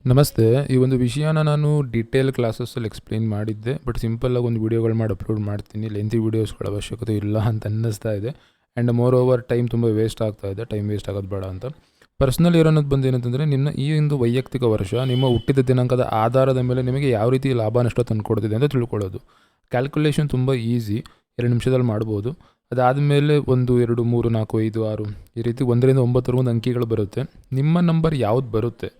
ನಮಸ್ತೆ. ಈ ಒಂದು ವಿಷಯನ ನಾನು ಡೀಟೇಲ್ ಕ್ಲಾಸಸ್ಸಲ್ಲಿ ಎಕ್ಸ್‌ಪ್ಲೇನ್ ಮಾಡಿದ್ದೆ. ಬಟ್ ಸಿಂಪಲ್ಲಾಗಿ ಒಂದು ವೀಡಿಯೋಗಳು ಮಾಡಿ ಅಪ್ಲೋಡ್ ಮಾಡ್ತೀನಿ. ಲೆಂಥಿ ವೀಡಿಯೋಸ್‌ಗಳ ಅವಶ್ಯಕತೆ ಇಲ್ಲ ಅಂತ ಅನ್ನಿಸ್ತಾ ಇದೆ. ಆ್ಯಂಡ್ ಮೋರ್ ಓವರ್ ಟೈಮ್ ತುಂಬ ವೇಸ್ಟ್ ಆಗ್ತಾ ಇದೆ. ಟೈಮ್ ವೇಸ್ಟ್ ಆಗೋದು ಬೇಡ ಅಂತ. ಪರ್ಸನಲ್ ಇಯರ್ ಅನ್ನೋದು ಬಂದು ಏನಂತಂದರೆ, ನಿಮ್ಮ ಈ ಒಂದು ವೈಯಕ್ತಿಕ ವರ್ಷ ನಿಮ್ಮ ಹುಟ್ಟಿದ ದಿನಾಂಕದ ಆಧಾರದ ಮೇಲೆ ನಿಮಗೆ ಯಾವ ರೀತಿ ಲಾಭ ನಷ್ಟ ತಂದುಕೊಡ್ತಿದೆ ಅಂತ ತಿಳ್ಕೊಳ್ಳೋದು. ಕ್ಯಾಲ್ಕುಲೇಷನ್ ತುಂಬ ಈಸಿ. 2 ನಿಮಿಷದಲ್ಲಿ ಮಾಡ್ಬೋದು. ಅದಾದಮೇಲೆ 1, 2, 3, 4, 5, 6 ಈ ರೀತಿ 1 ರಿಂದ 9 ವರೆಗೂ ಅಂಕಿಗಳು ಬರುತ್ತೆ. ನಿಮ್ಮ ನಂಬರ್ ಯಾವ್ದು ಬರುತ್ತೆ,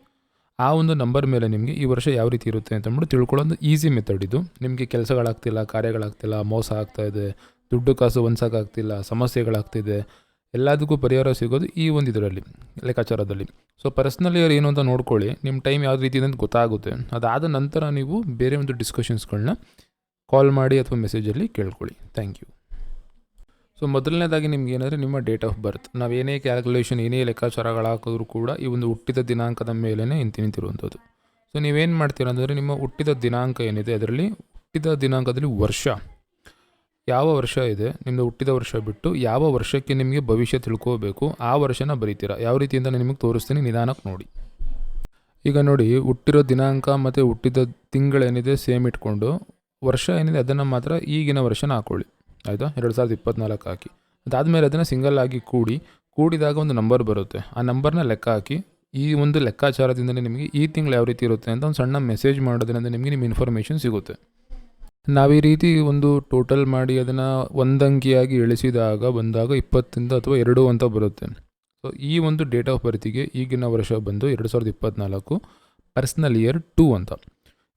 ಆ ಒಂದು ನಂಬರ್ ಮೇಲೆ ನಿಮಗೆ ಈ ವರ್ಷ ಯಾವ ರೀತಿ ಇರುತ್ತೆ ಅಂತ ಅಂದ್ಬಿಟ್ಟು ತಿಳ್ಕೊಳ್ಳೋದು ಈಸಿ ಮೆಥಡ್ ಇದು. ನಿಮಗೆ ಕೆಲಸಗಳಾಗ್ತಿಲ್ಲ, ಕಾರ್ಯಗಳಾಗ್ತಿಲ್ಲ, ಮೋಸ ಆಗ್ತಾಯಿದೆ, ದುಡ್ಡು ಕಾಸು ಹೊಂದ್ಸೋಕ್ಕಾಗ್ತಿಲ್ಲ, ಸಮಸ್ಯೆಗಳಾಗ್ತಿದೆ, ಎಲ್ಲದಕ್ಕೂ ಪರಿಹಾರ ಸಿಗೋದು ಈ ಒಂದು ಇದರಲ್ಲಿ ಲೆಕ್ಕಾಚಾರದಲ್ಲಿ. ಸೊ ಪರ್ಸ್ನಲ್ ಇಯರ್ ಏನು ಅಂತ ನೋಡ್ಕೊಳ್ಳಿ. ನಿಮ್ಮ ಟೈಮ್ ಯಾವ ರೀತಿ ಇದೆ ಅಂತ ಗೊತ್ತಾಗುತ್ತೆ. ಅದಾದ ನಂತರ ನೀವು ಬೇರೆ ಒಂದು ಡಿಸ್ಕಷನ್ಸ್ಗಳನ್ನ ಕಾಲ್ ಮಾಡಿ ಅಥವಾ ಮೆಸೇಜಲ್ಲಿ ಕೇಳ್ಕೊಳ್ಳಿ. Thank you. ಸೊ ಮೊದಲನೇದಾಗಿ ನಿಮ್ಗೆ ಏನಂದರೆ ನಿಮ್ಮ ಡೇಟ್ ಆಫ್ ಬರ್ತ್. ನಾವೇನೇ ಕ್ಯಾಲ್ಕುಲೇಷನ್ ಏನೇ ಲೆಕ್ಕಾಚಾರಗಳಾಕಿದ್ರೂ ಕೂಡ ಈ ಒಂದು ಹುಟ್ಟಿದ ದಿನಾಂಕದ ಮೇಲೇ ನಿಂತಿರುವಂಥದ್ದು. ಸೊ ನೀವೇನು ಮಾಡ್ತೀರ ಅಂದರೆ, ನಿಮ್ಮ ಹುಟ್ಟಿದ ದಿನಾಂಕ ಏನಿದೆ ಅದರಲ್ಲಿ ಹುಟ್ಟಿದ ದಿನಾಂಕದಲ್ಲಿ ವರ್ಷ ಯಾವ ವರ್ಷ ಇದೆ, ನಿಮ್ಮದು ಹುಟ್ಟಿದ ವರ್ಷ ಬಿಟ್ಟು ಯಾವ ವರ್ಷಕ್ಕೆ ನಿಮಗೆ ಭವಿಷ್ಯ ತಿಳ್ಕೋಬೇಕು ಆ ವರ್ಷನ ಬರೀತೀರಾ. ಯಾವ ರೀತಿ ಅಂತ ನಾನು ನಿಮಗೆ ತೋರಿಸ್ತೀನಿ, ನಿಧಾನಕ್ಕೆ ನೋಡಿ. ಈಗ ನೋಡಿ, ಹುಟ್ಟಿರೋ ದಿನಾಂಕ ಮತ್ತು ಹುಟ್ಟಿದ ತಿಂಗಳೇನಿದೆ ಸೇಮ್ ಇಟ್ಕೊಂಡು ವರ್ಷ ಏನಿದೆ ಅದನ್ನು ಮಾತ್ರ ಈಗಿನ ವರ್ಷನ ಹಾಕ್ಕೊಳ್ಳಿ. ಆಯಿತಾ? 2024 ಹಾಕಿ. ಅದಾದಮೇಲೆ ಅದನ್ನು ಸಿಂಗಲ್ ಆಗಿ ಕೂಡಿದಾಗ ಒಂದು ನಂಬರ್ ಬರುತ್ತೆ. ಆ ನಂಬರ್ನ ಲೆಕ್ಕ ಹಾಕಿ. ಈ ಒಂದು ಲೆಕ್ಕಾಚಾರದಿಂದಲೇ ನಿಮಗೆ ಈ ತಿಂಗಳು ಯಾವ ರೀತಿ ಇರುತ್ತೆ ಅಂತ ಒಂದು ಸಣ್ಣ ಮೆಸೇಜ್ ಮಾಡೋದ್ರಿಂದ ನಿಮಗೆ ನಿಮ್ಮ ಇನ್ಫಾರ್ಮೇಷನ್ ಸಿಗುತ್ತೆ. ನಾವು ಈ ರೀತಿ ಒಂದು ಟೋಟಲ್ ಮಾಡಿ ಅದನ್ನು ಒಂದಂಕಿಯಾಗಿ ಇಳಿಸಿದಾಗ ಬಂದಾಗ 20 ಅಥವಾ 2 ಅಂತ ಬರುತ್ತೆ. ಸೊ ಈ ಒಂದು ಡೇಟ್ ಆಫ್ ಬರ್ತಿಗೆ ಈಗಿನ ವರ್ಷ ಬಂದು 2024 ಪರ್ಸ್ನಲ್ ಇಯರ್ 2 ಅಂತ.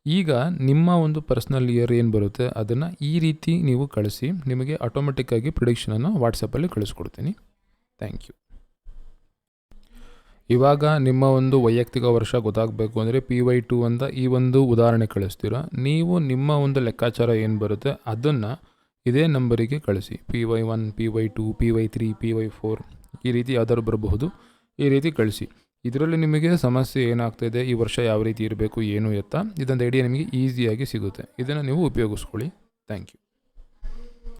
ಈಗ ನಿಮ್ಮ ಒಂದು ಪರ್ಸ್ನಲ್ ಇಯರ್ ಏನು ಬರುತ್ತೆ ಅದನ್ನು ಈ ರೀತಿ ನೀವು ಕಳಿಸಿ. ನಿಮಗೆ ಆಟೋಮೆಟಿಕ್ಕಾಗಿ ಪ್ರಿಡಿಕ್ಷನನ್ನು ವಾಟ್ಸಪ್ಪಲ್ಲಿ ಕಳಿಸ್ಕೊಡ್ತೀನಿ. Thank you. ಇವಾಗ ನಿಮ್ಮ ಒಂದು ವೈಯಕ್ತಿಕ ವರ್ಷ ಗೊತ್ತಾಗಬೇಕು ಅಂದರೆ PY2 ಅಂತ ಈ ಒಂದು ಉದಾಹರಣೆ ಕಳಿಸ್ತೀರಾ. ನೀವು ನಿಮ್ಮ ಒಂದು ಲೆಕ್ಕಾಚಾರ ಏನು ಬರುತ್ತೆ ಅದನ್ನು ಇದೇ ನಂಬರಿಗೆ ಕಳಿಸಿ. PY1, PY2, PY3, PY4 ಈ ರೀತಿ ಯಾವ್ದಾದ್ರು ಬರಬಹುದು. ಈ ರೀತಿ ಕಳಿಸಿ. ಇದರಲ್ಲಿ ನಿಮಗೆ ಸಮಸ್ಯೆ ಏನಾಗ್ತಾಯಿದೆ, ಈ ವರ್ಷ ಯಾವ ರೀತಿ ಇರಬೇಕು, ಏನು ಎತ್ತ, ಇದೊಂದು ಐಡಿಯಾ ನಿಮಗೆ ಈಸಿಯಾಗಿ ಸಿಗುತ್ತೆ. ಇದನ್ನು ನೀವು ಉಪಯೋಗಿಸ್ಕೊಳ್ಳಿ. Thank you.